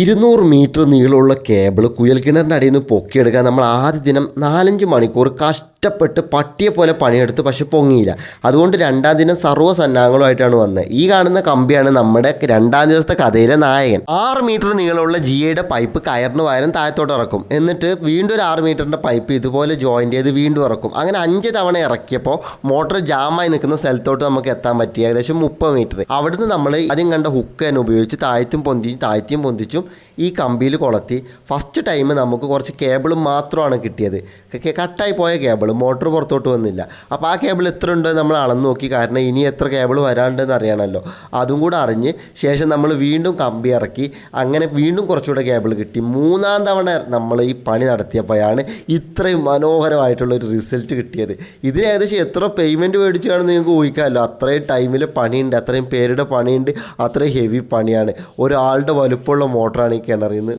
200 metre നീളമുള്ള cable കുഴൽക്കിണറിൻ്റെ അടിയിൽ നിന്ന് പൊക്കിയെടുക്കാൻ നമ്മൾ ആദ്യ ദിനം 4-5 മണിക്കൂർ കഷ്ടപ്പെട്ട് പട്ടിയെ പോലെ പണിയെടുത്ത് പക്ഷെ പൊങ്ങിയില്ല. അതുകൊണ്ട് രണ്ടാം ദിനം സർവ്വസന്നാഹങ്ങളുമായിട്ടാണ് വന്നത്. ഈ കാണുന്ന കമ്പിയാണ് നമ്മുടെ രണ്ടാം ദിവസത്തെ കഥയിലെ നായകൻ. 6 മീറ്റർ നീളമുള്ള ജിയുടെ പൈപ്പ് കയറിന് പകരം താഴത്തോട്ട് ഇറക്കും. എന്നിട്ട് വീണ്ടും ഒരു 6 മീറ്ററിൻ്റെ പൈപ്പ് ഇതുപോലെ ജോയിൻ്റ് ചെയ്ത് വീണ്ടും ഇറക്കും. അങ്ങനെ 5 തവണ ഇറക്കിയപ്പോൾ മോട്ടോർ ജാമായി നിൽക്കുന്ന സ്ഥലത്തോട്ട് നമുക്ക് എത്താൻ പറ്റി ഏകദേശം 30 മീറ്റർ. അവിടുന്ന് നമ്മൾ ആദ്യം കണ്ട ഹുക്ക് തന്നെ ഉപയോഗിച്ച് താഴ്ത്തിയും പൊന്തിച്ചും ഈ കമ്പിയിൽ കൊളത്തി ഫസ്റ്റ് ടൈം നമുക്ക് കുറച്ച് കേബിൾ മാത്രമാണ് കിട്ടിയത്. കട്ടായി പോയ കേബിൾ, മോട്ടോർ പുറത്തോട്ട് വന്നില്ല. അപ്പോൾ ആ കേബിൾ എത്ര ഉണ്ട് നമ്മൾ അളന്ന് നോക്കി, കാരണം ഇനി എത്ര കേബിൾ വരാണ്ടെന്ന് അറിയണമല്ലോ. അതും കൂടെ അറിഞ്ഞ് ശേഷം നമ്മൾ വീണ്ടും കമ്പി ഇറക്കി, അങ്ങനെ വീണ്ടും കുറച്ചുകൂടെ കേബിൾ കിട്ടി. 3-ാം തവണ നമ്മൾ ഈ പണി നടത്തിയപ്പോഴാണ് ഇത്രയും മനോഹരമായിട്ടുള്ളൊരു റിസൾട്ട് കിട്ടിയത്. ഇതിന് ഏകദേശം എത്ര പേയ്മെൻറ്റ് മേടിച്ച് കാണും നിങ്ങൾക്ക് ഊഹിക്കാമല്ലോ. അത്രയും ടൈമിൽ പണിയുണ്ട്, അത്രയും പേരുടെ പണിയുണ്ട്, അത്രയും ഹെവി പണിയാണ്. ഒരാളുടെ വലുപ്പമുള്ള മോട്ടറാണ് ഈ കിണറിൽ നിന്ന്